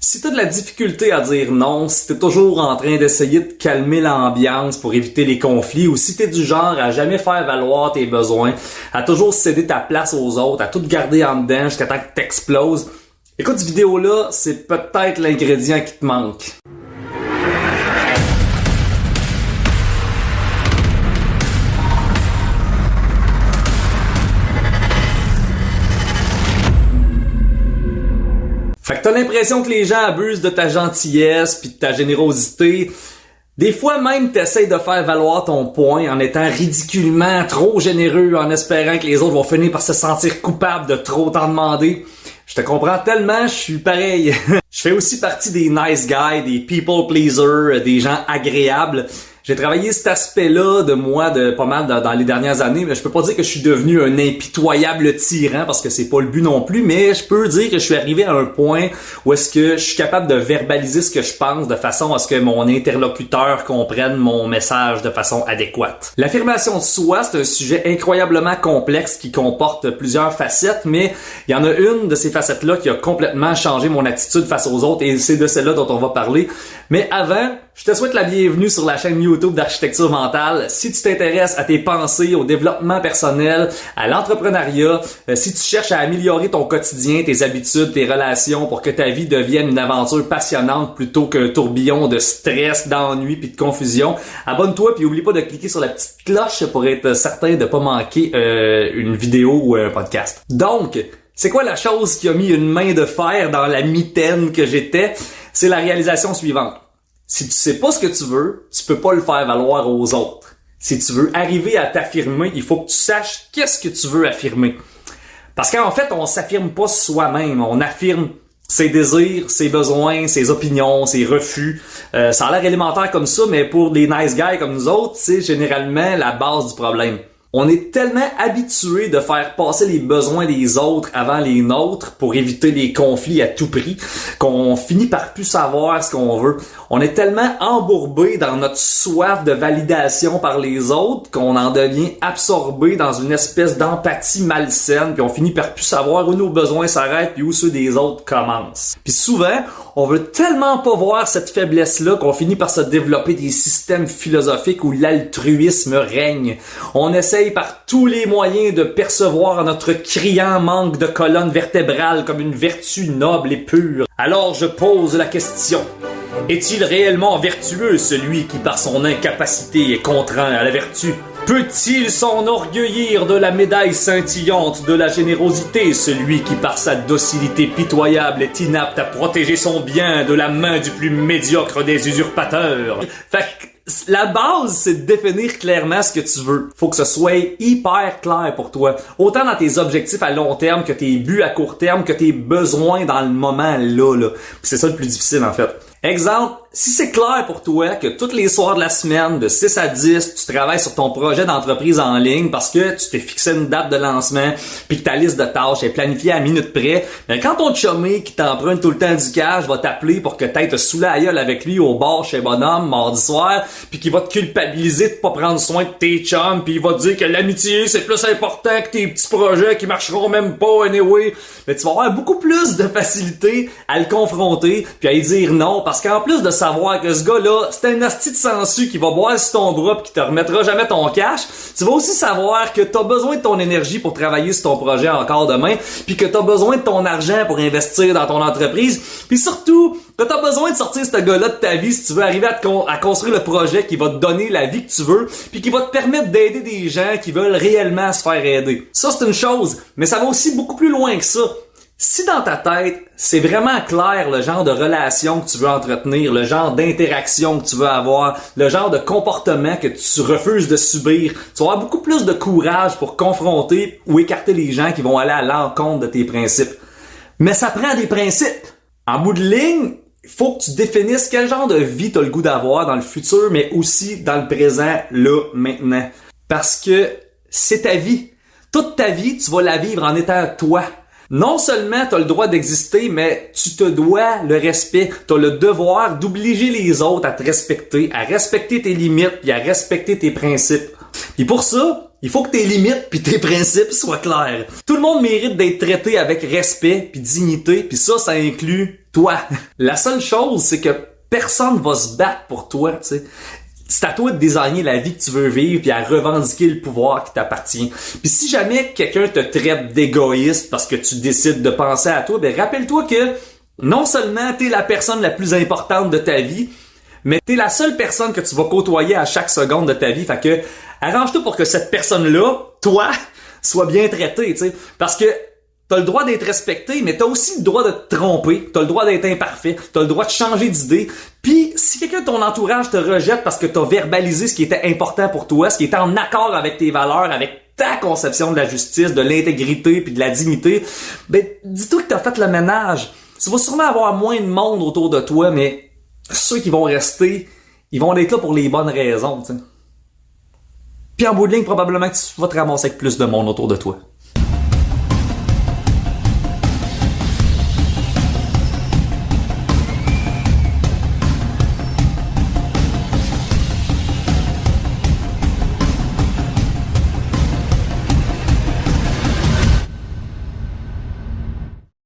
Si t'as de la difficulté à dire non, si t'es toujours en train d'essayer de calmer l'ambiance pour éviter les conflits, ou si t'es du genre à jamais faire valoir tes besoins, à toujours céder ta place aux autres, à tout garder en dedans jusqu'à temps que t'exploses, écoute, cette vidéo-là, c'est peut-être l'ingrédient qui te manque. Fait que t'as l'impression que les gens abusent de ta gentillesse pis de ta générosité. Des fois même t'essayes de faire valoir ton point en étant ridiculement trop généreux, en espérant que les autres vont finir par se sentir coupables de trop t'en demander. Je te comprends tellement, je suis pareil. Je fais aussi partie des nice guys, des people pleasers, des gens agréables. J'ai travaillé cet aspect-là de moi de pas mal dans les dernières années, mais je peux pas dire que je suis devenu un impitoyable tyran parce que c'est pas le but non plus, mais je peux dire que je suis arrivé à un point où est-ce que je suis capable de verbaliser ce que je pense de façon à ce que mon interlocuteur comprenne mon message de façon adéquate. L'affirmation de soi, c'est un sujet incroyablement complexe qui comporte plusieurs facettes, mais il y en a une de ces facettes-là qui a complètement changé mon attitude face aux autres et c'est de celle-là dont on va parler. Mais avant, je te souhaite la bienvenue sur la chaîne YouTube d'Architecture Mentale. Si tu t'intéresses à tes pensées, au développement personnel, à l'entrepreneuriat, si tu cherches à améliorer ton quotidien, tes habitudes, tes relations pour que ta vie devienne une aventure passionnante plutôt qu'un tourbillon de stress, d'ennui puis de confusion, abonne-toi puis oublie pas de cliquer sur la petite cloche pour être certain de pas manquer une vidéo ou un podcast. Donc, c'est quoi la chose qui a mis une main de fer dans la mitaine que j'étais? C'est la réalisation suivante. Si tu sais pas ce que tu veux, tu peux pas le faire valoir aux autres. Si tu veux arriver à t'affirmer, il faut que tu saches qu'est-ce que tu veux affirmer. Parce qu'en fait, on s'affirme pas soi-même, on affirme ses désirs, ses besoins, ses opinions, ses refus. Ça a l'air élémentaire comme ça, mais pour des nice guys comme nous autres, c'est généralement la base du problème. On est tellement habitué de faire passer les besoins des autres avant les nôtres pour éviter les conflits à tout prix qu'on finit par plus savoir ce qu'on veut. On est tellement embourbé dans notre soif de validation par les autres qu'on en devient absorbé dans une espèce d'empathie malsaine puis on finit par plus savoir où nos besoins s'arrêtent puis où ceux des autres commencent. Puis souvent, on veut tellement pas voir cette faiblesse-là qu'on finit par se développer des systèmes philosophiques où l'altruisme règne. On essaie par tous les moyens de percevoir notre criant manque de colonne vertébrale comme une vertu noble et pure. Alors je pose la question. Est-il réellement vertueux celui qui par son incapacité est contraint à la vertu? Peut-il s'enorgueillir de la médaille scintillante de la générosité, celui qui par sa docilité pitoyable est inapte à protéger son bien de la main du plus médiocre des usurpateurs? Fait que la base, c'est de définir clairement ce que tu veux. Faut que ce soit hyper clair pour toi. Autant dans tes objectifs à long terme que tes buts à court terme, que tes besoins dans le moment là. Puis c'est ça le plus difficile en fait. Exemple, si c'est clair pour toi que tous les soirs de la semaine, de 6 à 10, tu travailles sur ton projet d'entreprise en ligne parce que tu t'es fixé une date de lancement puis que ta liste de tâches est planifiée à minute près, bien, quand ton chumé qui t'emprunte tout le temps du cash va t'appeler pour que t'ailles te saouler la gueule avec lui au bar chez Bonhomme mardi soir puis qu'il va te culpabiliser de pas prendre soin de tes chums puis il va te dire que l'amitié c'est plus important que tes petits projets qui marcheront même pas anyway, mais tu vas avoir beaucoup plus de facilité à le confronter puis à lui dire non parce qu'en plus de savoir que ce gars-là, c'est un asti de sensu qui va boire sur ton bras pis qui te remettra jamais ton cash, tu vas aussi savoir que t'as besoin de ton énergie pour travailler sur ton projet encore demain pis que t'as besoin de ton argent pour investir dans ton entreprise pis surtout que t'as besoin de sortir ce gars-là de ta vie si tu veux arriver à construire le projet qui va te donner la vie que tu veux pis qui va te permettre d'aider des gens qui veulent réellement se faire aider. Ça, c'est une chose, mais ça va aussi beaucoup plus loin que ça. Si dans ta tête, c'est vraiment clair le genre de relation que tu veux entretenir, le genre d'interaction que tu veux avoir, le genre de comportement que tu refuses de subir, tu vas avoir beaucoup plus de courage pour confronter ou écarter les gens qui vont aller à l'encontre de tes principes. Mais ça prend des principes. En bout de ligne, il faut que tu définisses quel genre de vie tu as le goût d'avoir dans le futur, mais aussi dans le présent, là, maintenant. Parce que c'est ta vie. Toute ta vie, tu vas la vivre en étant toi. Non seulement tu as le droit d'exister, mais tu te dois le respect. Tu as le devoir d'obliger les autres à te respecter, à respecter tes limites et à respecter tes principes. Et pour ça, il faut que tes limites puis tes principes soient clairs. Tout le monde mérite d'être traité avec respect puis dignité, puis ça inclut toi. La seule chose, c'est que personne va se battre pour toi, tu sais. C'est à toi de designer la vie que tu veux vivre puis à revendiquer le pouvoir qui t'appartient. Puis si jamais quelqu'un te traite d'égoïste parce que tu décides de penser à toi, ben rappelle-toi que non seulement t'es la personne la plus importante de ta vie, mais t'es la seule personne que tu vas côtoyer à chaque seconde de ta vie. Fait que arrange-toi pour que cette personne-là, toi, soit bien traitée, tu sais. Parce que t'as le droit d'être respecté, mais t'as aussi le droit de te tromper, t'as le droit d'être imparfait, t'as le droit de changer d'idée. Puis si quelqu'un de ton entourage te rejette parce que t'as verbalisé ce qui était important pour toi, ce qui était en accord avec tes valeurs, avec ta conception de la justice, de l'intégrité puis de la dignité, ben dis-toi que t'as fait le ménage. Tu vas sûrement avoir moins de monde autour de toi, mais ceux qui vont rester, ils vont être là pour les bonnes raisons, tu sais. Puis en bout de ligne, probablement que tu vas te ramasser avec plus de monde autour de toi.